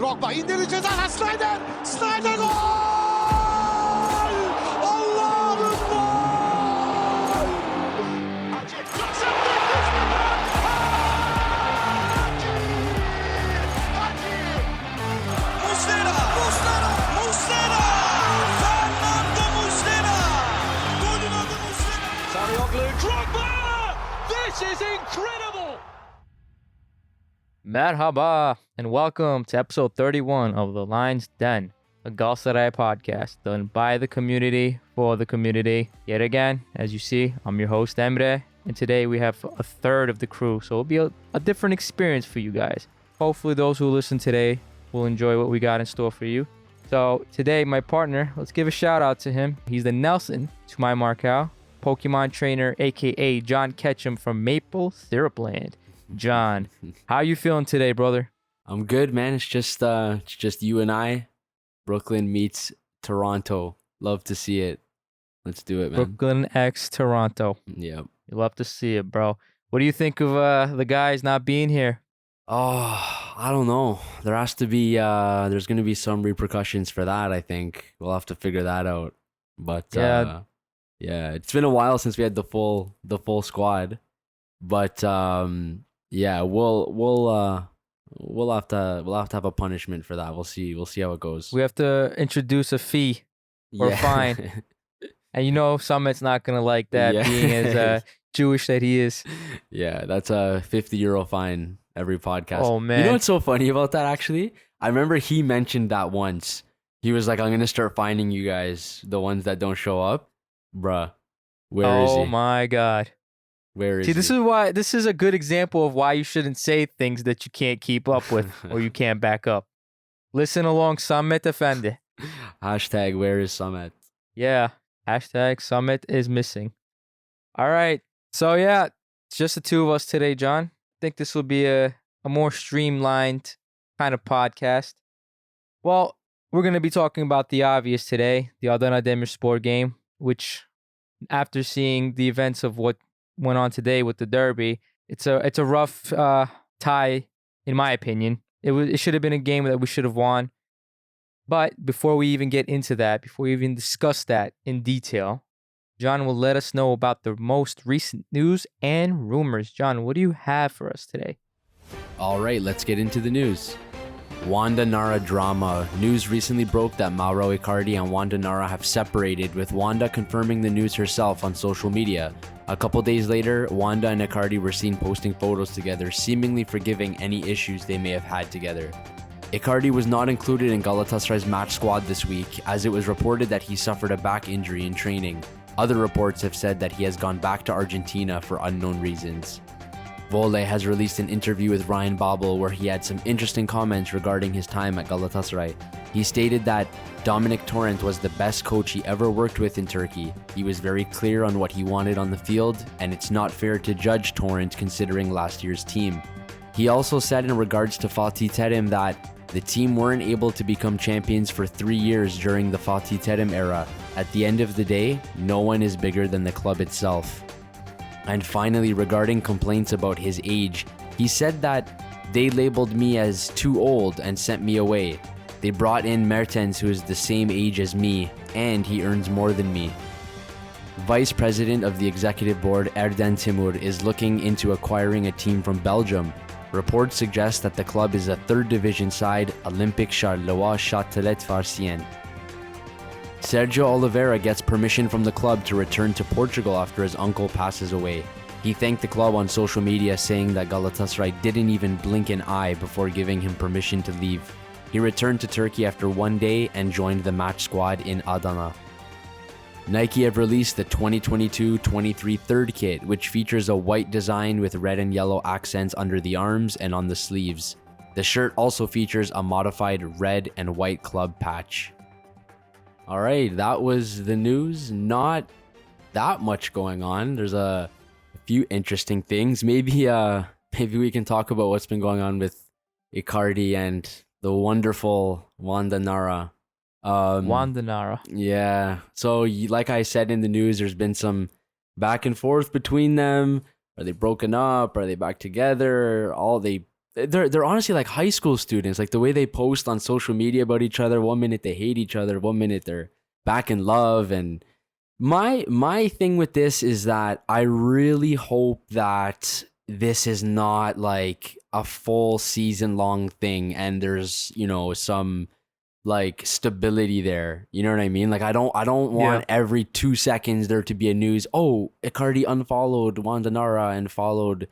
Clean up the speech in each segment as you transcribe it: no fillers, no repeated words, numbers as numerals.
Drogba indirdi ceza Snyder. Snyder gol! Allah'ım gol! Muslera! Fernando Muslera! Golün adı Muslera! Sarıyoglu, Drogba! This is incredible! Merhaba and welcome to episode 31 of The Lion's Den, a Galatasaray podcast done by the community for the community. Yet again, as you see, I'm your host Emre, and today we have a third of the crew, so it'll be a different experience for you guys. Hopefully those who listen today will enjoy what we got in store for you. So today, my partner, let's give a shout out to him. He's the Nelson to my Marcal, Pokemon trainer, aka John Ketchum from Maple Syrup Land. John, how you feeling today, brother? I'm good, man. It's just you and I. Brooklyn meets Toronto. Love to see it. Let's do it, man. Brooklyn x Toronto. Yep. You love to see it, bro. What do you think of the guys not being here? Oh, I don't know. There has to be there's gonna be some repercussions for that, I think. We'll have to figure that out. But yeah, it's been a while since we had the full squad. But yeah, we'll have to have a punishment for that. We'll see how it goes. We have to introduce a fee or fine. And you know Summit's not gonna like that, being as Jewish that he is. Yeah, that's a €50 fine every podcast. Oh man. You know what's so funny about that actually? I remember he mentioned that once. He was like, I'm gonna start finding you guys, the ones that don't show up. Bruh. Where is he? Oh my god. Where is See, he? this is a good example of why you shouldn't say things that you can't keep up with or you can't back up. Listen along, Summit Effendi. Hashtag where is Summit? Yeah. Hashtag Summit is missing. All right. So yeah, it's just the two of us today, John. I think this will be a more streamlined kind of podcast. Well, we're going to be talking about the obvious today, the Adana Demirpsor game, which after seeing the events of what went on today with the derby, it's a rough tie, in my opinion. It should have been a game that we should have won. But before we even get into that, before we even discuss that in detail, John will let us know about the most recent news and rumors. John, what do you have for us today? All right, let's get into the news. Wanda Nara drama. News recently broke that Mauro Icardi and Wanda Nara have separated, with Wanda confirming the news herself on social media. A couple days later, Wanda and Icardi were seen posting photos together, seemingly forgiving any issues they may have had together. Icardi was not included in Galatasaray's match squad this week, as it was reported that he suffered a back injury in training. Other reports have said that he has gone back to Argentina for unknown reasons. Vole has released an interview with Ryan Babel where he had some interesting comments regarding his time at Galatasaray. He stated that Dominic Torrent was the best coach he ever worked with in Turkey. He was very clear on what he wanted on the field, and it's not fair to judge Torrent considering last year's team. He also said in regards to Fatih Terim that the team weren't able to become champions for 3 years during the Fatih Terim era. At the end of the day, no one is bigger than the club itself. And finally, regarding complaints about his age, he said that they labeled me as too old and sent me away. They brought in Mertens, who is the same age as me, and he earns more than me. Vice President of the Executive Board, Erden Timur, is looking into acquiring a team from Belgium. Reports suggest that the club is a third division side, Olympique Charleroi Châtelet Varsien. Sergio Oliveira gets permission from the club to return to Portugal after his uncle passes away. He thanked the club on social media, saying that Galatasaray didn't even blink an eye before giving him permission to leave. He returned to Turkey after 1 day and joined the match squad in Adana. Nike have released the 2022-23 third kit, which features a white design with red and yellow accents under the arms and on the sleeves. The shirt also features a modified red and white club patch. Alright, that was the news. Not that much going on. There's a few interesting things. Maybe we can talk about what's been going on with Icardi and the wonderful Wanda Nara. Wanda Nara. Yeah. So, like I said in the news, there's been some back and forth between them. Are they broken up? Are they back together? They they're honestly like high school students. Like the way they post on social media about each other. 1 minute they hate each other, 1 minute they're back in love. And my thing with this is that I really hope that this is not like a full season long thing, and there's, you know, some like stability there. You know what I mean? Like I don't want every 2 seconds there to be a news. Oh, Icardi unfollowed Wanda Nara and followed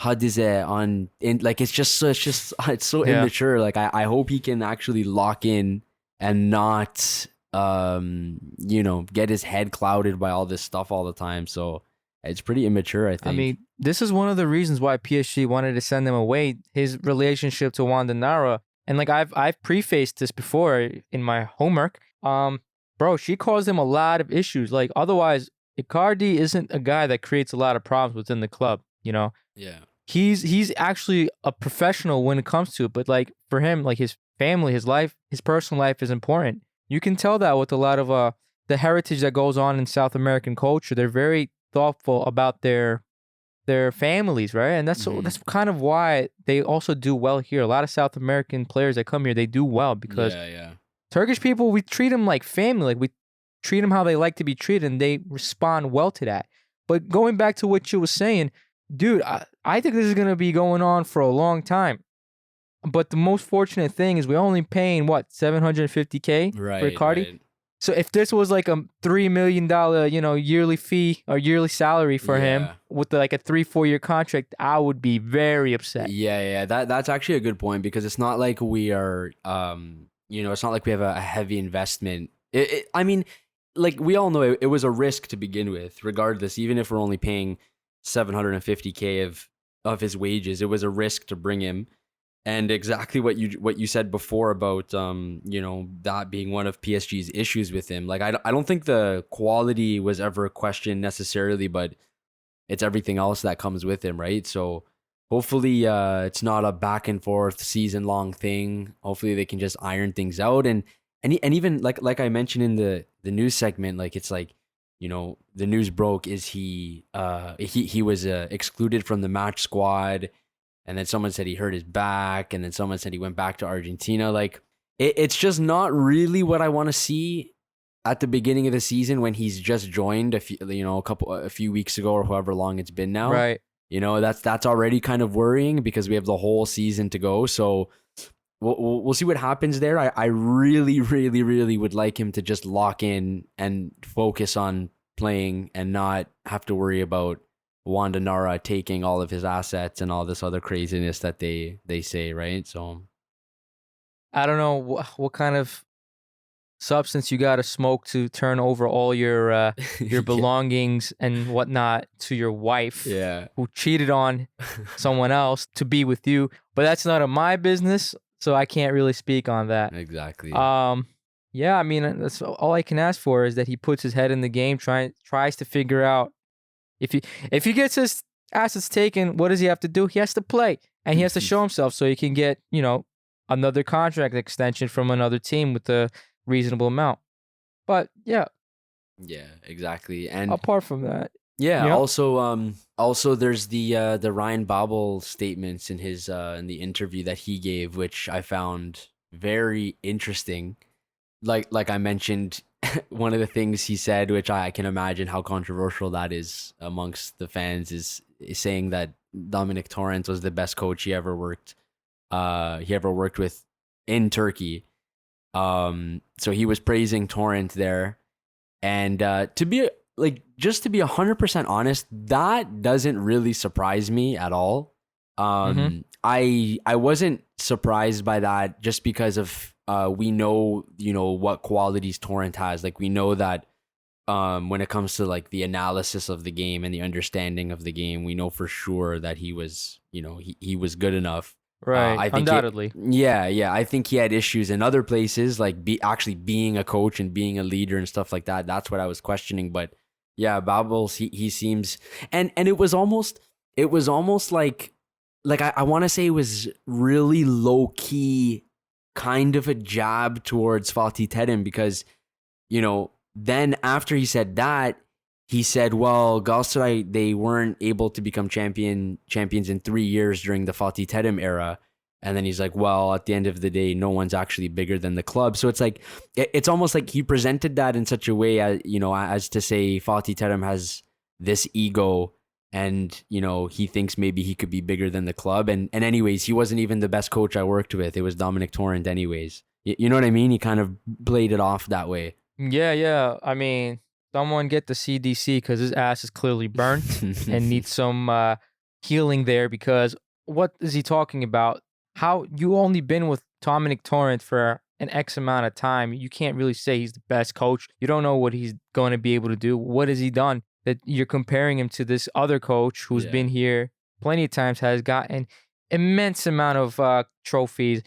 Hadize on in, like it's so immature. Like I hope he can actually lock in and not you know, get his head clouded by all this stuff all the time. So it's pretty immature, I think. I mean, this is one of the reasons why PSG wanted to send him away, his relationship to Wanda Nara. And like I've prefaced this before in my homework. Bro, she caused him a lot of issues. Like otherwise, Icardi isn't a guy that creates a lot of problems within the club, you know? Yeah. He's actually a professional when it comes to it, but like for him, like his family, his life, his personal life is important. You can tell that with a lot of the heritage that goes on in South American culture. They're very thoughtful about their families, right? And that's kind of why they also do well here. A lot of South American players that come here, they do well because Turkish people, we treat them like family. Like we treat them how they like to be treated, and they respond well to that. But going back to what you were saying, dude, I think this is going to be going on for a long time. But the most fortunate thing is we're only paying, what, $750K for Icardi? Right. So if this was like a $3 million, you know, yearly fee or yearly salary for him with like a 3-4 year contract, I would be very upset. Yeah. That's actually a good point, because it's not like we are, you know, it's not like we have a heavy investment. I mean, like we all know it was a risk to begin with, regardless, even if we're only paying $750K of his wages, it was a risk to bring him. And exactly what you said before about you know, that being one of PSG's issues with him. Like I don't think the quality was ever a question necessarily, but it's everything else that comes with him, right? So hopefully it's not a back and forth season long thing. Hopefully they can just iron things out, and even like I mentioned in the news segment, like it's like, you know, the news broke is he was excluded from the match squad. And then someone said he hurt his back, and then someone said he went back to Argentina. Like it's just not really what I want to see at the beginning of the season when he's just joined a few weeks ago or however long it's been now. Right. You know, that's already kind of worrying because we have the whole season to go. So we'll see what happens there. I really, really, really would like him to just lock in and focus on playing and not have to worry about Wanda Nara taking all of his assets and all this other craziness that they say, right? So I don't know what kind of substance you got to smoke to turn over all your belongings and whatnot to your wife, who cheated on someone else to be with you. But that's none of my business, so I can't really speak on that. Exactly. Yeah, I mean, that's all I can ask for is that he puts his head in the game, tries to figure out. If he gets his assets taken, what does he have to do? He has to play, and he has to show himself so he can get, you know, another contract extension from another team with a reasonable amount. But yeah, exactly. And apart from that, you know? Also there's the Ryan Babel statements in his in the interview that he gave, which I found very interesting. Like I mentioned, one of the things he said, which I can imagine how controversial that is amongst the fans, is saying that Dominic Torrent was the best coach he ever worked with in Turkey. So he was praising Torrent there, and to be 100% honest, that doesn't really surprise me at all. I wasn't surprised by that just because of we know, you know, what qualities Torrent has. Like we know that when it comes to like the analysis of the game and the understanding of the game, we know for sure that he was, you know, he was good enough. Right. I think undoubtedly. I think he had issues in other places, like actually being a coach and being a leader and stuff like that. That's what I was questioning. But yeah, Babels, he seems, and it was almost like I want to say it was really low key, kind of a jab towards Fatih Terim, because, you know, then after he said that, he said, well, Galatasaray, they weren't able to become champions in 3 years during the Fatih Terim era. And then he's like, well, at the end of the day, no one's actually bigger than the club. So it's like, it's almost like he presented that in such a way as, as to say Fatih Terim has this ego and, he thinks maybe he could be bigger than the club. And anyways, he wasn't even the best coach I worked with. It was Dominic Torrent anyways. You know what I mean? He kind of played it off that way. Yeah. I mean, someone get the CDC because his ass is clearly burnt and needs some healing there, because what is he talking about? How you only been with Dominic Torrent for an X amount of time. You can't really say he's the best coach. You don't know what he's going to be able to do. What has he done that you're comparing him to this other coach who's been here plenty of times, has gotten immense amount of trophies.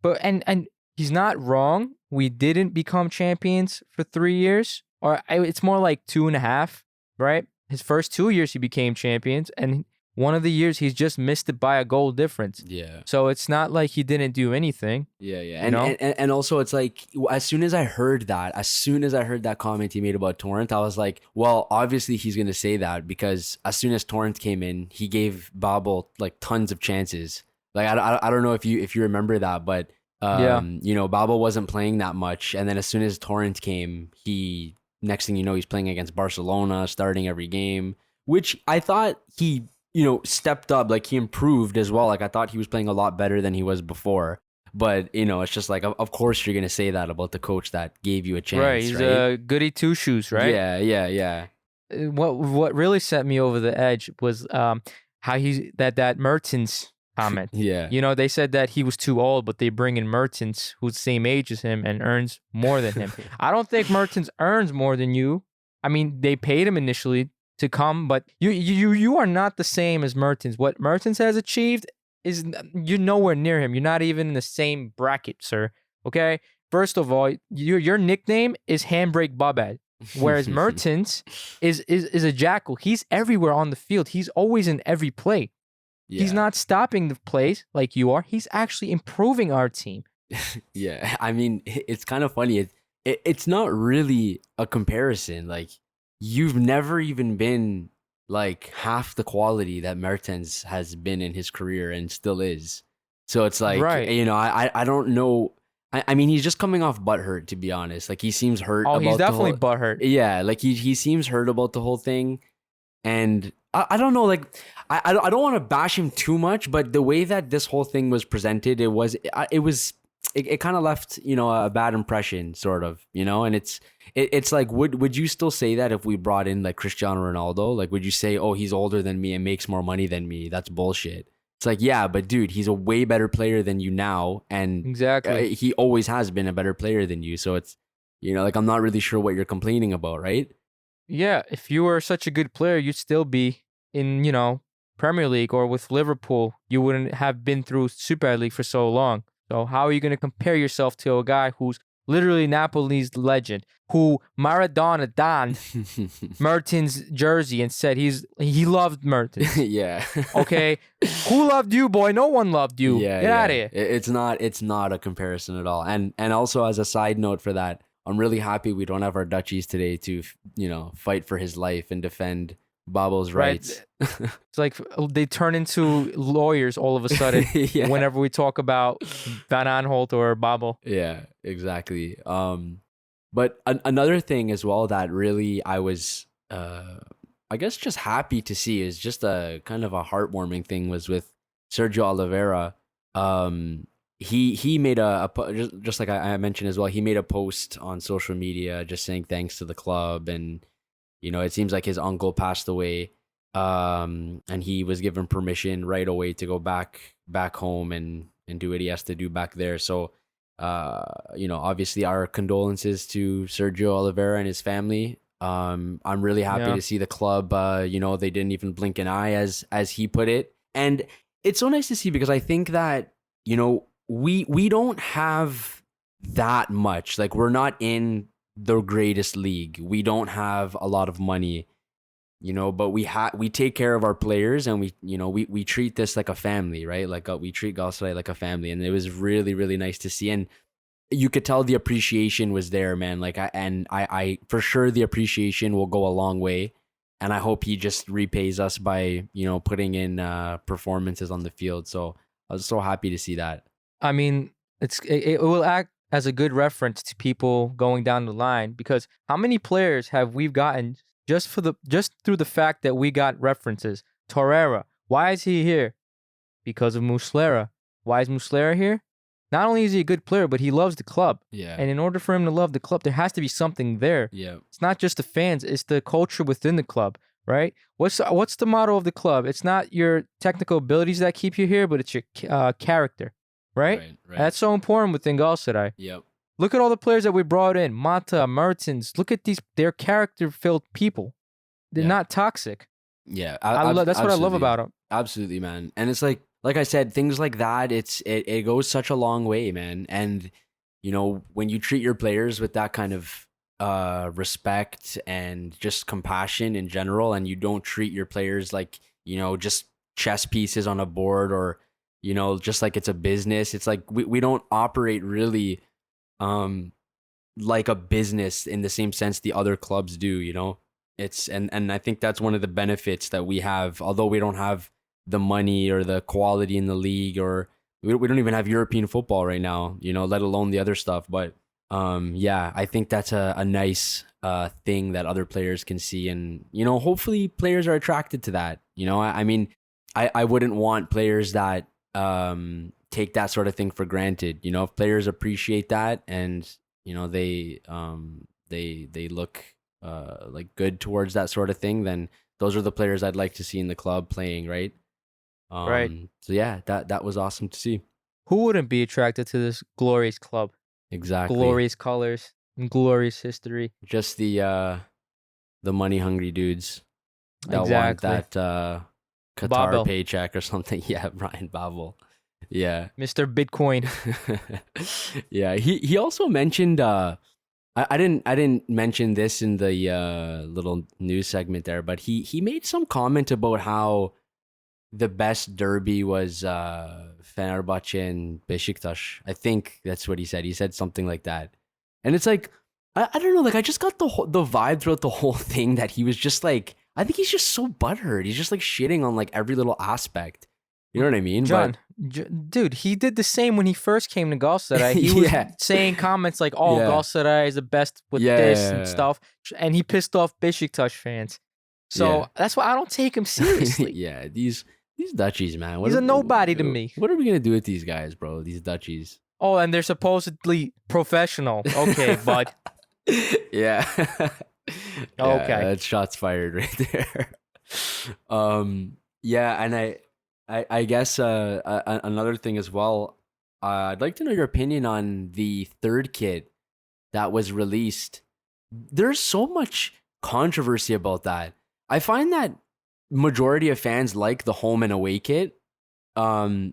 But and he's not wrong. We didn't become champions for 3 years, or it's more like 2.5, right? His first 2 years he became champions, and one of the years he's just missed it by a goal difference. Yeah. So it's not like he didn't do anything. Yeah. And also it's like, as soon as I heard that comment he made about Torrent, I was like, well, obviously he's going to say that, because as soon as Torrent came in, he gave Babel like tons of chances. Like, I don't know if you remember that, but Babel wasn't playing that much. And then as soon as Torrent came, next thing you know, he's playing against Barcelona, starting every game, which I thought he stepped up, like he improved as well. Like I thought he was playing a lot better than he was before. But, it's just like, of course you're going to say that about the coach that gave you a chance. Right. He's a goody two shoes, right? Yeah. What really set me over the edge was how that Mertens comment. Yeah. They said that he was too old, but they bring in Mertens, who's the same age as him and earns more than him. I don't think Mertens earns more than you. I mean, they paid him initially to come, but you are not the same as Mertens. What Mertens has achieved is you're nowhere near him. You're not even in the same bracket, sir. Okay? First of all, your nickname is Handbrake Babel, whereas Mertens is a jackal. He's everywhere on the field. He's always in every play. Yeah. He's not stopping the plays like you are. He's actually improving our team. Yeah. I mean, it's kind of funny. It's not really a comparison. Like, you've never even been like half the quality that Mertens has been in his career and still is. So it's like, right. I don't know. I mean, he's just coming off butthurt, to be honest. Like, he seems hurt. Oh, about he's definitely the whole, butthurt. Yeah, like he seems hurt about the whole thing. And I don't know, like, I don't want to bash him too much, but the way that this whole thing was presented, it kind of left, a bad impression, sort of, and it's like, would you still say that if we brought in like Cristiano Ronaldo? Like, would you say, oh, he's older than me and makes more money than me? That's bullshit. It's like, yeah, but dude, he's a way better player than you now. And exactly, he always has been a better player than you. So it's, like, I'm not really sure what you're complaining about, right? Yeah, if you were such a good player, you'd still be in, Premier League or with Liverpool. You wouldn't have been through Super League for so long. So how are you going to compare yourself to a guy who's literally Napoli's legend, who Maradona donned Mertens' jersey and said he loved Mertens? Yeah. Okay. Who loved you, boy? No one loved you. Yeah, Get out of here. It's not a comparison at all. And also, as a side note for that, I'm really happy we don't have our Dutchies today to, fight for his life and defend Babel's rights. Right. It's like they turn into lawyers all of a sudden whenever we talk about Van Aanholt or Babel. Yeah, exactly. But another thing as well that really I was, I guess, just happy to see is just a kind of a heartwarming thing was with Sergio Oliveira. He made just like I mentioned as well, he made a post on social media just saying thanks to the club, and it seems like his uncle passed away, and he was given permission right away to go back home and do what he has to do back there. So, obviously our condolences to Sergio Oliveira and his family. I'm really happy to see the club, they didn't even blink an eye, as he put it. And it's so nice to see, because I think that, we don't have that much. Like, we're not in the greatest league. We don't have a lot of money, but we take care of our players, and we treat this like a family, right? Like, we treat Galatasaray like a family, and it was really, really nice to see. And you could tell the appreciation was there, man. Like, I for sure the appreciation will go a long way, and I hope he just repays us by, putting in performances on the field. So I was so happy to see that. I mean, it will act as a good reference to people going down the line, because how many players have we gotten just through the fact that we got references? Torreira, why is he here? Because of Muslera. Why is Muslera here? Not only is he a good player, but he loves the club. Yeah. And in order for him to love the club, there has to be something there. Yeah. It's not just the fans, it's the culture within the club, right? What's the motto of the club? It's not your technical abilities that keep you here, but it's your character, right? Right. That's so important within Galatasaray. Yep. Look at all the players that we brought in. Mata, Mertens. Look at they're character-filled people. They're not toxic. Yeah. That's what I love about them. Absolutely, man. And it's like I said, things like that, it goes such a long way, man. And, you know, when you treat your players with that kind of respect and just compassion in general, and you don't treat your players like, you know, just chess pieces on a board, or, you know, just like it's a business. It's like we don't operate really like a business in the same sense the other clubs do, you know. It's and I think that's one of the benefits that we have, although we don't have the money or the quality in the league, or we don't even have European football right now, you know, let alone the other stuff. But yeah, I think that's a nice thing that other players can see, and, you know, hopefully players are attracted to that. You know, I mean, I wouldn't want players that take that sort of thing for granted. You know, if players appreciate that, and, you know, they look like good towards that sort of thing, then those are the players I'd like to see in the club playing, right? Right. So yeah, that was awesome to see. Who wouldn't be attracted to this glorious club? Exactly. Glorious colors and glorious history. Just the money hungry dudes that Exactly. want that Qatar Babel. paycheck or something. Yeah, Ryan Babel. Yeah. Mr. Bitcoin. Yeah. He also mentioned I didn't mention this in the little news segment there, but he made some comment about how the best derby was Fenerbahce and Beşiktaş. I think that's what he said. He said something like that. And it's like, I don't know, like, I just got the vibe throughout the whole thing that he was just like, I think he's just so butthurt. He's just like shitting on like every little aspect. You know what I mean? John, dude, he did the same when he first came to Galatasaray. He was saying comments like, oh, Galatasaray is the best with this and stuff. And he pissed off Beşiktaş fans. So that's why I don't take him seriously. Yeah, these Dutchies, man. He's a nobody to me. What are we going to do with these guys, bro? These Dutchies. Oh, and they're supposedly professional. Okay, bud. Yeah. Okay. That's shots fired right there. Yeah, and I guess another thing as well, I'd like to know your opinion on the third kit that was released. There's so much controversy about that. I find that majority of fans like the home and away kit. I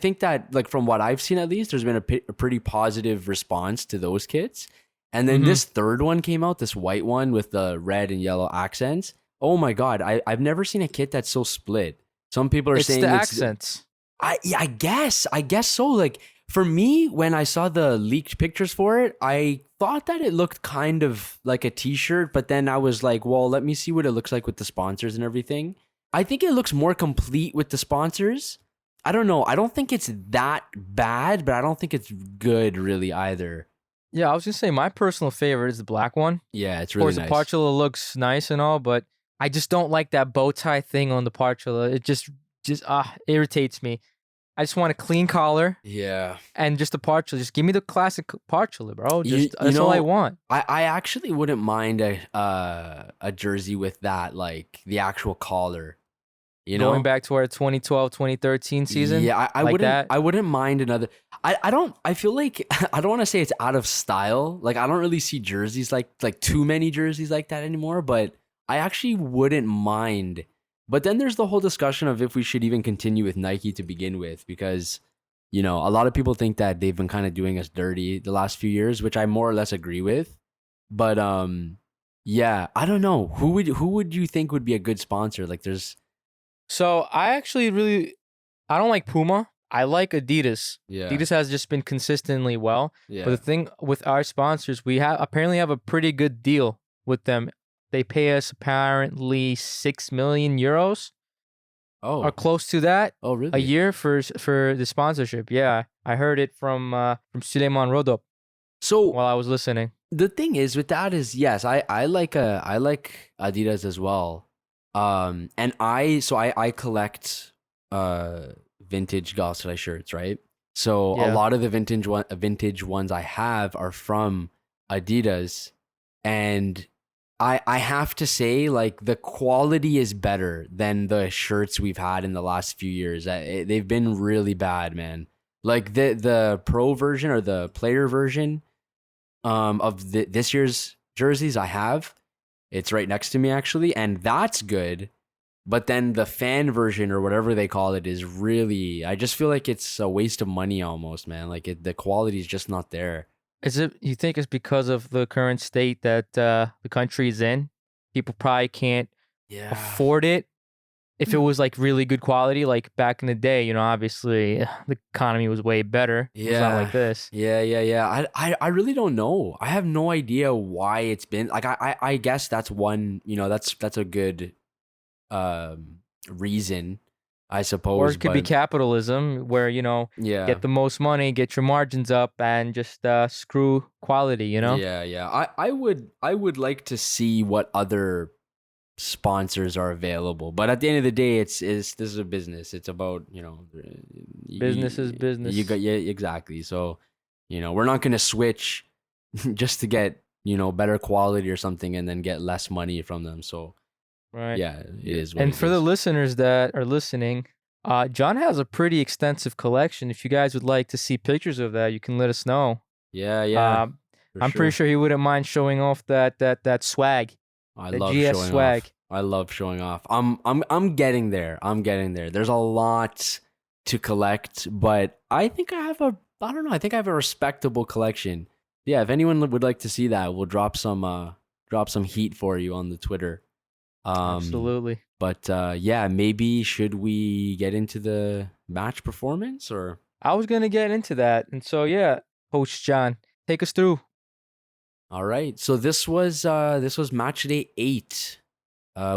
think that, like, from what I've seen at least, there's been a pretty positive response to those kits. And then this third one came out, this white one with the red and yellow accents. Oh my God, I've never seen a kit that's so split. Some people are saying it's the accents. I guess so. Like, for me, when I saw the leaked pictures for it, I thought that it looked kind of like a t-shirt, but then I was like, well, let me see what it looks like with the sponsors and everything. I think it looks more complete with the sponsors. I don't know. I don't think it's that bad, but I don't think it's good really either. Yeah, I was going to say my personal favorite is the black one. Yeah, it's really nice. Of course, the Partula looks nice and all, but I just don't like that bow tie thing on the Partula. It just irritates me. I just want a clean collar. Yeah. And just a Partula. Just give me the classic Partula, bro. That's all I want. I actually wouldn't mind a jersey with that, like the actual collar. You know, going back to our 2012, 2013 season. Yeah, I wouldn't mind another. I feel like I don't want to say it's out of style. Like, I don't really see jerseys like too many jerseys like that anymore, but I actually wouldn't mind. But then there's the whole discussion of if we should even continue with Nike to begin with, because, you know, a lot of people think that they've been kind of doing us dirty the last few years, which I more or less agree with. But yeah, I don't know. Who would you think would be a good sponsor? Like, there's. So I don't like Puma. I like Adidas. Yeah. Adidas has just been consistently well. Yeah. But the thing with our sponsors, we apparently have a pretty good deal with them. They pay us apparently 6 million euros Oh. or close to that. Oh, really? A year for the sponsorship. Yeah, I heard it from Süleyman Rodop So while I was listening. the thing is with that is, yes, I like Adidas as well. And I collect vintage Galatasaray shirts, right? So a Yeah. lot of the vintage ones I have are from Adidas, and I have to say, like, the quality is better than the shirts we've had in the last few years. They've been really bad, man. Like the pro version or the player version of this year's jerseys I have, it's right next to me actually, and that's good. But then the fan version or whatever they call it is really, I just feel like it's a waste of money almost, man. Like the quality is just not there. Is it? You think it's because of the current state that the country is in? People probably can't Yeah. afford it. If it was like really good quality, like back in the day, obviously the economy was way better. It's not like this. Yeah. I really don't know. I have no idea why it's been like, I guess that's one, that's a good reason, I suppose. Or it could be but capitalism, where yeah. get the most money, get your margins up, and just screw quality. Yeah. I would like to see what other sponsors are available, but at the end of the day, this is a business. It's about Business is business. Exactly. So we're not gonna switch just to get better quality or something and then get less money from them. So Right. yeah, it is what And it for the is. listeners that are listening, John has a pretty extensive collection. If you guys would like to see pictures of that, you can let us know. Yeah, for I'm pretty sure he wouldn't mind showing off that swag. I the love GS showing swag. off. I love showing off. I'm getting there. There's a lot to collect, but I think I don't know. I think I have a respectable collection. Yeah, if anyone would like to see that, we'll drop some heat for you on the Twitter. Absolutely. But yeah, maybe should we get into the match performance or? I was gonna get into that, and so yeah, Coach John, take us through. All right. So this was match day 8.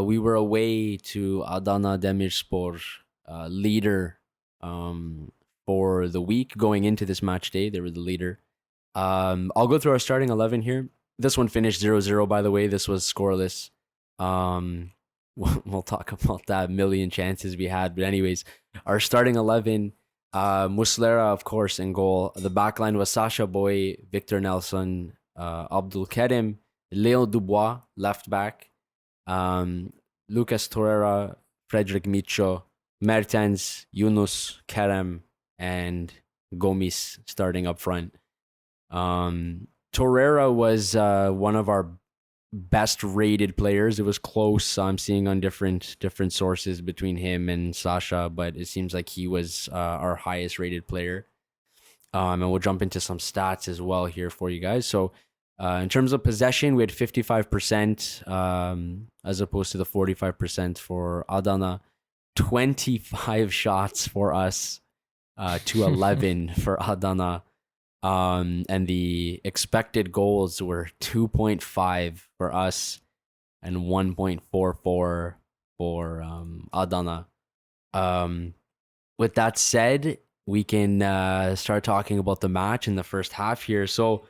We were away to Adana Demirpsor, leader for the week going into this match day. They were the leader. I'll go through our starting 11 here. This one finished 0-0, by the way. This was scoreless. We'll talk about that million chances we had. But anyways, our starting 11, Muslera, of course, in goal. The back line was Sasha Boy, Victor Nelson, Abdul Kerim, Léon Dubois, left back, Lucas Torreira, Frederick Micho, Mertens, Yunus, Kerem, and Gomis starting up front. Torreira was one of our best rated players. It was close. I'm seeing on different sources between him and Sasha, but it seems like he was our highest rated player. And we'll jump into some stats as well here for you guys. So in terms of possession, we had 55% as opposed to the 45% for Adana. 25 shots for us to 11 for Adana. And the expected goals were 2.5 for us and 1.44 for Adana. With that said, we can start talking about the match in the first half here. So,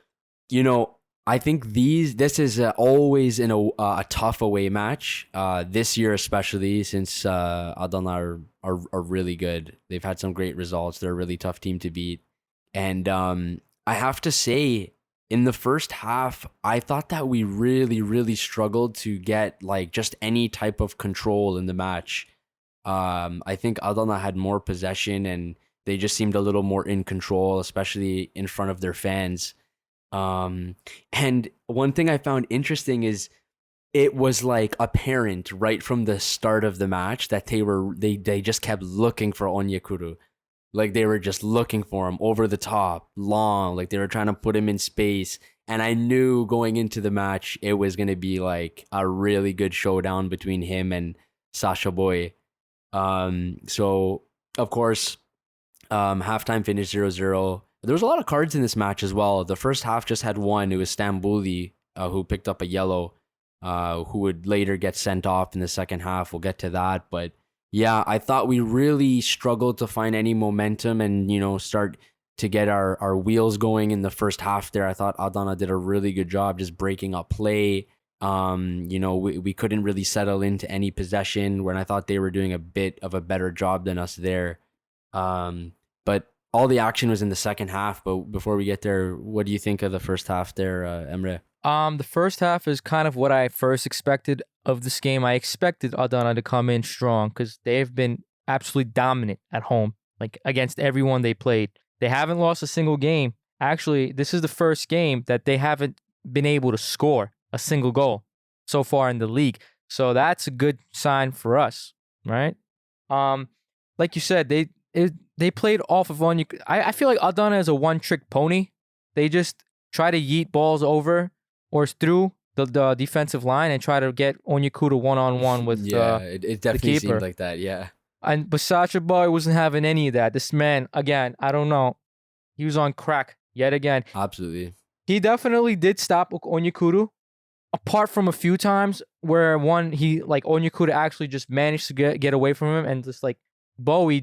I think this is always in a tough away match. This year especially, since Adana are really good. They've had some great results. They're a really tough team to beat. And I have to say, in the first half, I thought that we really, really struggled to get like just any type of control in the match. I think Adana had more possession and they just seemed a little more in control, especially in front of their fans. And one thing I found interesting is it was like apparent right from the start of the match that they just kept looking for Onyekuru. Like they were just looking for him over the top, long, like they were trying to put him in space. And I knew going into the match, it was going to be like a really good showdown between him and Sasha Boy. So of course, halftime finished 0-0. There was a lot of cards in this match as well. The first half just had one. It was Stambouli, who picked up a yellow, who would later get sent off in the second half. We'll get to that. But Yeah, I thought we really struggled to find any momentum and, start to get our wheels going in the first half there. I thought Adana did a really good job just breaking up play. We couldn't really settle into any possession when I thought they were doing a bit of a better job than us there. But all the action was in the second half. But before we get there, what do you think of the first half there, Emre? The first half is kind of what I first expected of this game. I expected Adana to come in strong because they've been absolutely dominant at home, like against everyone they played. They haven't lost a single game. Actually, this is the first game that they haven't been able to score a single goal so far in the league. So that's a good sign for us, right? Like you said, they played off of one. I feel like Adana is a one-trick pony. They just try to yeet balls over or through the defensive line and try to get Onyekuru one-on-one with it definitely the keeper. seemed like that, yeah. And Basacha Boy wasn't having any of that. This man, again, I don't know. He was on crack yet again. Absolutely. He definitely did stop Onyekuru, apart from a few times where Onyekuru actually just managed to get away from him, and just like Bowie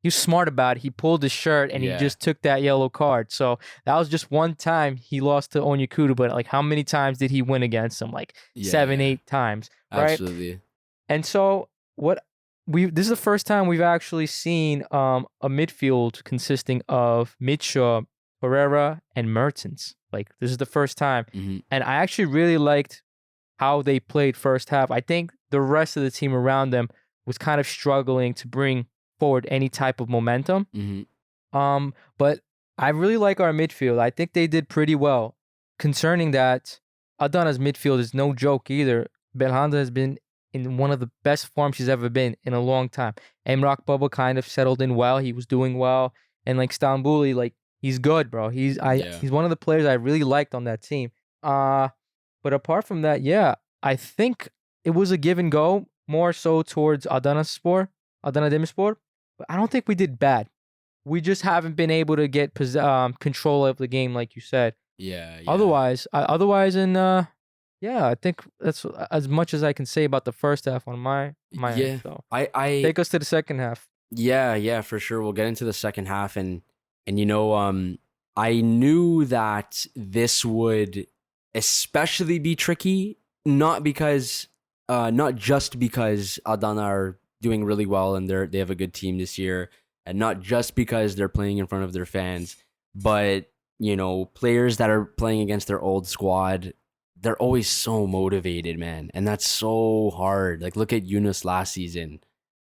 he was smart about it. He pulled his shirt and he just took that yellow card. So that was just one time he lost to Onyekuru, but like how many times did he win against him? Like 7-8 times, right? Absolutely. And so this is the first time we've actually seen a midfield consisting of Mitchell, Pereira, and Mertens. Like, this is the first time. Mm-hmm. And I actually really liked how they played first half. I think the rest of the team around them was kind of struggling to bring forward any type of momentum. Mm-hmm. But I really like our midfield. I think they did pretty well. Concerning that, Adana's midfield is no joke either. Belhanda has been in one of the best forms she's ever been in a long time. Emre Can kind of settled in well. He was doing well. And like Stambouli, like, he's good, bro. He's one of the players I really liked on that team. But apart from that, I think it was a give and go, more so towards Adana Demirpsor. But I don't think we did bad. We just haven't been able to get control of the game, like you said. Yeah. Otherwise, I think that's as much as I can say about the first half on my end. So I take us to the second half. Yeah, for sure. We'll get into the second half, and I knew that this would especially be tricky, not just because Adana are doing really well and they have a good team this year, and not just because they're playing in front of their fans, but players that are playing against their old squad, they're always so motivated, man. And that's so hard. Like, look at Yunus last season.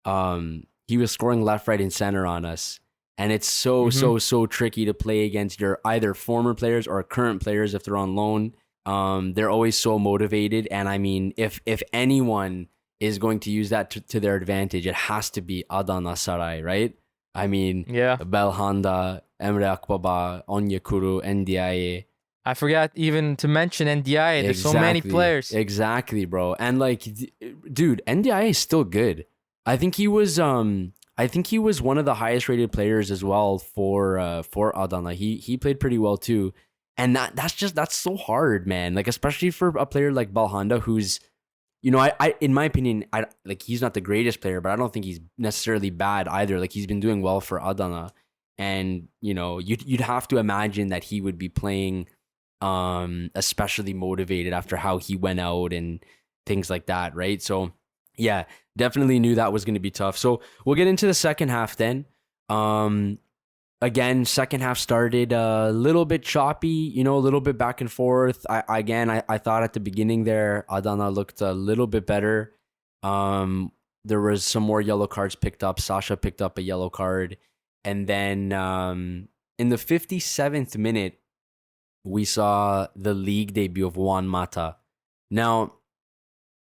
He was scoring left, right, and center on us. And it's so tricky to play against your either former players or current players if they're on loan. They're always so motivated. And I mean, if anyone is going to use that to their advantage, it has to be Adana Saray, right? I mean, Belhanda, Emre Akbaba, Onyekuru, Ndiaye. I forgot even to mention Ndiaye. There's so many players. Exactly, bro. And like, dude, Ndiaye is still good. I think he was one of the highest rated players as well for Adana. He played pretty well too. And that's so hard, man. Like, especially for a player like Belhanda, who's, I in my opinion, he's not the greatest player, but I don't think he's necessarily bad either. Like, he's been doing well for Adana. And, you'd have to imagine that he would be playing especially motivated after how he went out and things like that, right? So yeah, definitely knew that was going to be tough. So we'll get into the second half then. Again, second half started a little bit choppy, a little bit back and forth. I thought at the beginning there, Adana looked a little bit better. There was some more yellow cards picked up. Sasha picked up a yellow card. And then in the 57th minute, we saw the league debut of Juan Mata. Now,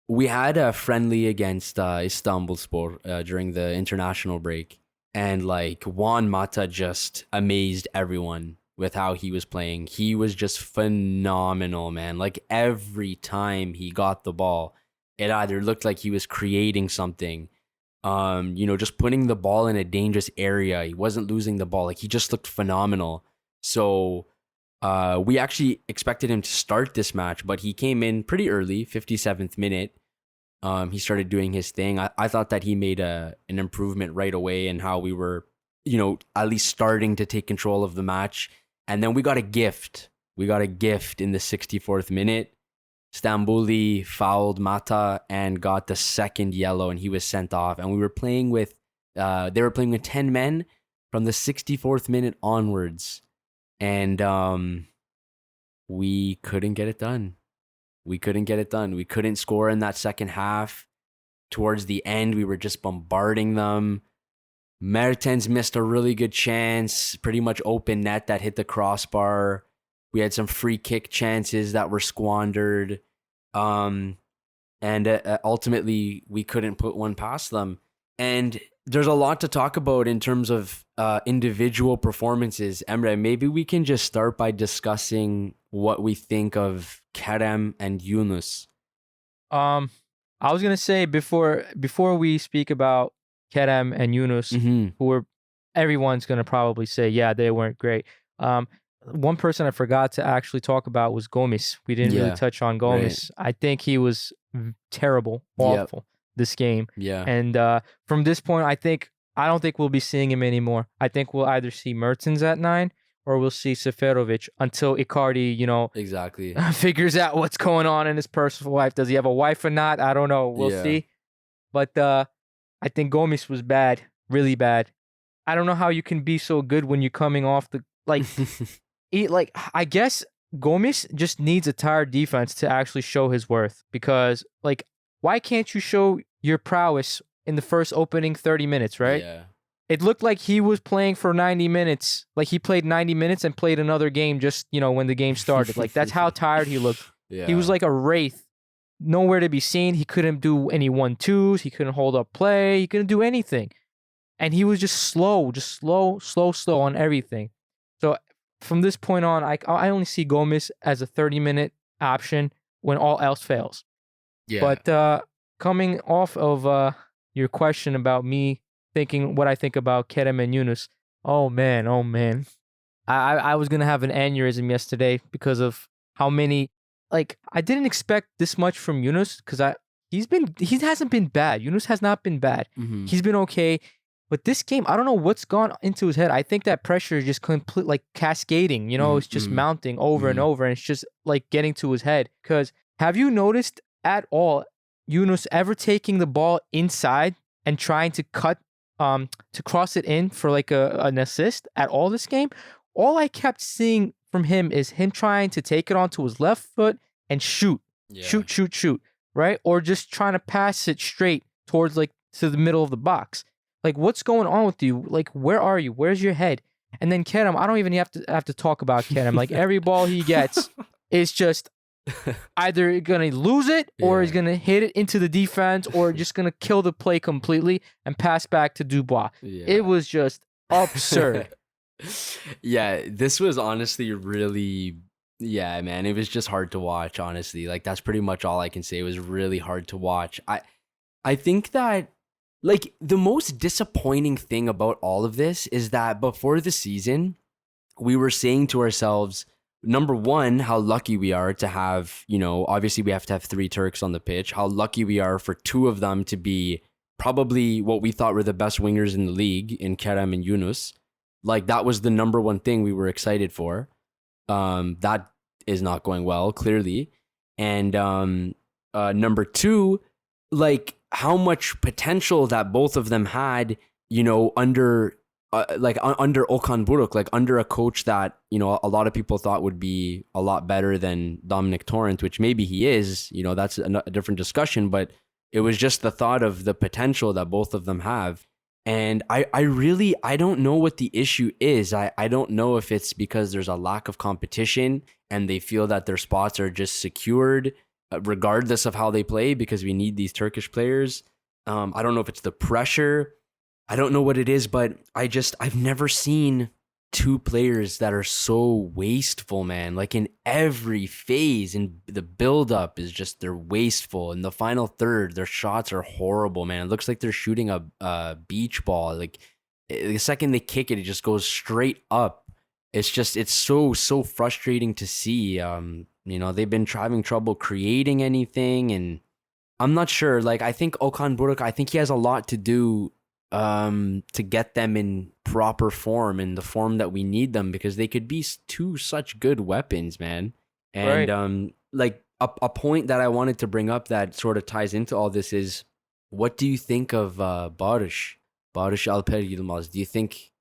we had a friendly against Istanbulspor during the international break. And like, Juan Mata just amazed everyone with how he was playing. He was just phenomenal, man. Like, every time he got the ball, it either looked like he was creating something, just putting the ball in a dangerous area. He wasn't losing the ball. Like, he just looked phenomenal. So we actually expected him to start this match, but he came in pretty early, 57th minute. He started doing his thing. I thought that he made an improvement right away in how we were, at least starting to take control of the match. And then we got a gift. We got a gift in the 64th minute. Stambouli fouled Mata and got the second yellow, and he was sent off. And we were playing with, they were playing with 10 men from the 64th minute onwards. And we couldn't get it done. We couldn't score in that second half. Towards the end, we were just bombarding them. Mertens missed a really good chance, pretty much open net that hit the crossbar. We had some free kick chances that were squandered. And ultimately, we couldn't put one past them. And there's a lot to talk about in terms of individual performances. Emre, maybe we can just start by discussing what we think of Kerem and Yunus. I was gonna say before we speak about Kerem and Yunus, everyone's gonna probably say, yeah, they weren't great. One person I forgot to actually talk about was Gomes. We didn't really touch on Gomes. Right. I think he was terrible, awful this game. Yeah. And from this point, I don't think we'll be seeing him anymore. I think we'll either see Mertens at 9 or we'll see Seferovic until Icardi, exactly figures out what's going on in his personal life. Does he have a wife or not? I don't know. We'll see. But I think Gomes was bad, really bad. I don't know how you can be so good when you're coming off the I guess Gomes just needs a tired defense to actually show his worth, because why can't you show your prowess in the first opening 30 minutes, right? Yeah. It looked like he was playing for 90 minutes. Like he played 90 minutes and played another game just, when the game started. That's how tired he looked. Yeah. He was like a wraith. Nowhere to be seen. He couldn't do any 1-2s. He couldn't hold up play. He couldn't do anything. And he was just slow on everything. So from this point on, I only see Gomes as a 30-minute option when all else fails. Yeah. But coming off of your question about me thinking what I think about Kerem and Yunus, oh man. I was going to have an aneurysm yesterday because of how many, I didn't expect this much from Yunus, because he hasn't been bad. Yunus has not been bad. Mm-hmm. He's been okay. But this game, I don't know what's gone into his head. I think that pressure is just complete, cascading, it's just mounting over and over, and it's just getting to his head. Because have you noticed at all Yunus ever taking the ball inside and trying to to cross it in for an assist at all this game? All I kept seeing from him is him trying to take it onto his left foot and shoot, shoot, right? Or just trying to pass it straight towards to the middle of the box. What's going on with you? Where are you? Where's your head? And then Kerem, I don't even have to talk about Kerem. Every ball he gets is just either going to lose it or he's going to hit it into the defense or just going to kill the play completely and pass back to Dubois. Yeah. It was just absurd. Yeah, this was honestly really, man, it was just hard to watch, honestly. That's pretty much all I can say. It was really hard to watch. I think that the most disappointing thing about all of this is that before the season, we were saying to ourselves, number one, how lucky we are to have, obviously we have to have 3 Turks on the pitch, how lucky we are for 2 of them to be probably what we thought were the best wingers in the league in Kerem and Yunus. That was the number one thing we were excited for. That is not going well, clearly. And number 2, how much potential that both of them had, under Okan Buruk, under a coach that, a lot of people thought would be a lot better than Dominic Torrent, which maybe he is, that's a different discussion, but it was just the thought of the potential that both of them have. And I don't know what the issue is. I don't know if it's because there's a lack of competition and they feel that their spots are just secured, regardless of how they play, because we need these Turkish players. I don't know if it's the pressure. I don't know what it is, but I've never seen 2 players that are so wasteful, man. In every phase, and the build-up is just, they're wasteful. In the final third, their shots are horrible, man. It looks like they're shooting a beach ball. The second they kick it, it just goes straight up. It's so frustrating to see. They've been having trouble creating anything, and I'm not sure. Like, I think Okan Buruk, I think he has a lot to do to get them in proper form, in the form that we need them, because they could be two such good weapons, man. And Right. like a point that I wanted to bring up that sort of ties into all this is, what do you think of Barış Alper Yılmaz? Do you think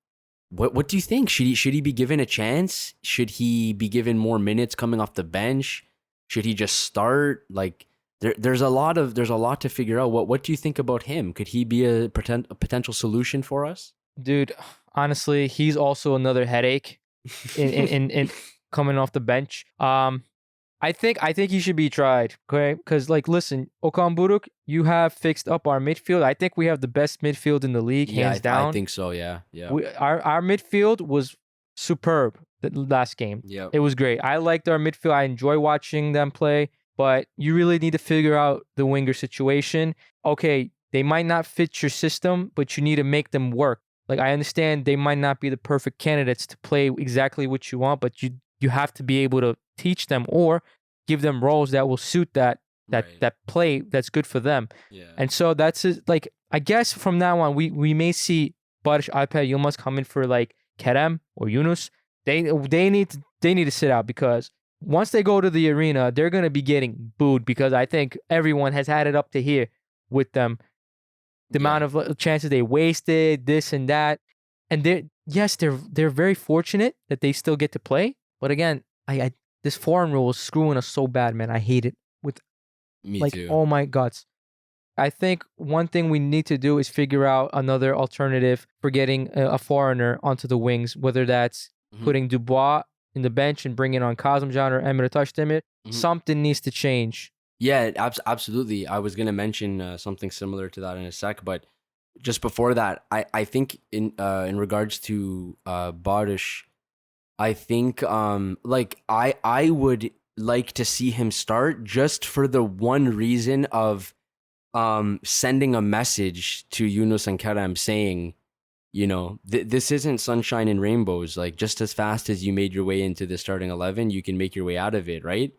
what do you think? Should he be given a chance? Should he be given more minutes coming off the bench? Should he just start? Like, there's a lot to figure out. What do you think about him? Could he be a potential solution for us? Dude, honestly, he's also another headache in coming off the bench. I think he should be tried, okay? Because, like, listen, Okan Buruk, you have fixed up our midfield. I think we have the best midfield in the league, hands down. I think so. Yeah. Our midfield was superb the last game. Yeah. It was great. I liked our midfield. I enjoy watching them play, but you really need to figure out the winger situation. Okay, they might not fit your system, but you need to make them work. Like, I understand they might not be the perfect candidates to play exactly what you want, but you have to be able to teach them or give them roles that will suit that play that's good for them. Yeah. And so that's like, I guess from now on we may see Barış Alper Yılmaz come in for like Kerem or Yunus. They need to sit out, because once they go to the arena, they're going to be getting booed, because I think everyone has had it up to here with them. The amount of chances they wasted, this and that. And they're very fortunate that they still get to play. But again, I this foreign rule is screwing us so bad, man. I hate it with Me like too. all my guts. I think one thing we need to do is figure out another alternative for getting a foreigner onto the wings, whether that's putting Dubois in the bench and bringing on Kazımcan or Emre Demir. Something needs to change. Yeah, absolutely. I was going to mention something similar to that in a sec, but just before that, I think in regards to Barış, I think like I would like to see him start, just for the one reason of sending a message to Yunus and Kerem saying, you know, this isn't sunshine and rainbows. Like, just as fast as you made your way into the starting 11, you can make your way out of it, right?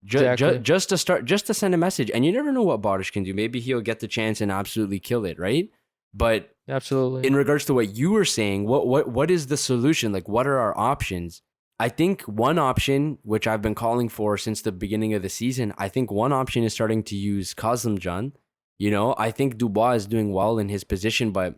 Exactly. Just to send a message. And you never know what Barış can do. Maybe he'll get the chance and absolutely kill it, right? But Absolutely. in regards to what you were saying, what is the solution? Like, what are our options? I think one option, which I've been calling for since the beginning of the season, I think one option is starting to use Kazımcan. You know, I think Dubois is doing well in his position, but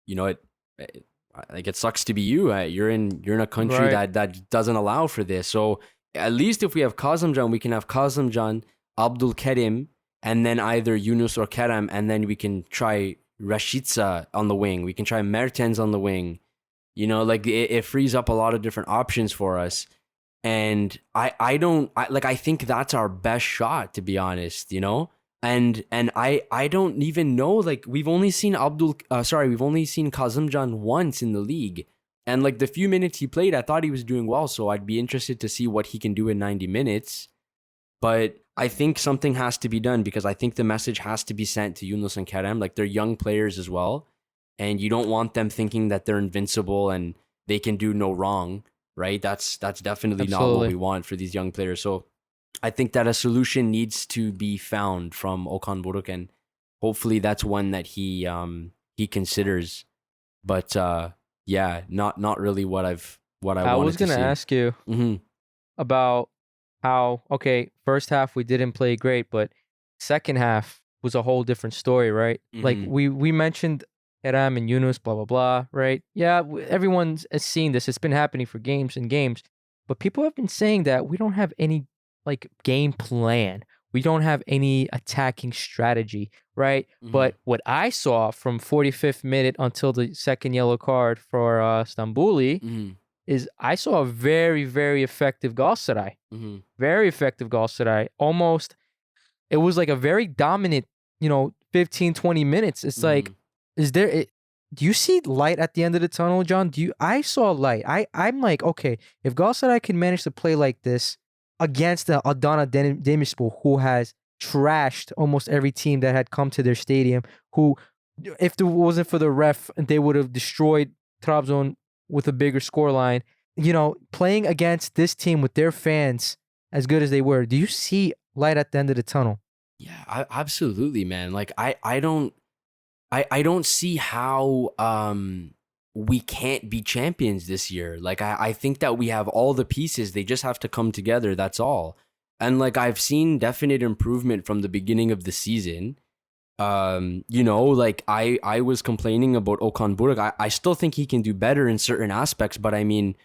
you know, it sucks to be you. You're in a country that doesn't allow for this. So at least if we have Kazımcan, we can have Kazımcan, Abdülkerim, and then either Yunus or Kerem, and then we can try Rashica on the wing. We can try Mertens on the wing. You know, like it frees up a lot of different options for us. And I think that's our best shot, to be honest, you know? And I don't even know, like, we've only seen Kazımcan once in the league. And like the few minutes he played, I thought he was doing well. So I'd be interested to see what he can do in 90 minutes. But I think something has to be done, because I think the message has to be sent to Yunus and Kerem. Like, they're young players as well. And you don't want them thinking that they're invincible and they can do no wrong, right? That's definitely not what we want for these young players. So I think that a solution needs to be found from Okan Buruk, and hopefully that's one that he considers. But yeah, not really what I wanted to see. I was gonna ask you about how, okay, first half we didn't play great, but second half was a whole different story, right? Like we mentioned Kerem and Yunus, blah blah blah, right? Yeah, everyone has seen this. It's been happening for games and games, but people have been saying that we don't have any like game plan. We don't have any attacking strategy, right? But what I saw from 45th minute until the second yellow card for Stambouli is I saw a very, very effective Galatasaray. Very effective Galatasaray. Almost, it was like a very dominant, 15, 20 minutes. It's like, do you see light at the end of the tunnel, John? I saw light. I'm like, okay, if Galatasaray can manage to play like this against the Adana Demirpsor, who has trashed almost every team that had come to their stadium, who, if it wasn't for the ref, they would have destroyed Trabzon with a bigger scoreline. Playing against this team with their fans as good as they were, do you see light at the end of the tunnel? Yeah, absolutely, man. Like I don't see how we can't be champions this year. Like I think that we have all the pieces. They just have to come together. That's all. And like I've seen definite improvement from the beginning of the season. Like I was complaining about Okan Buruk. I still think he can do better in certain aspects, but I mean,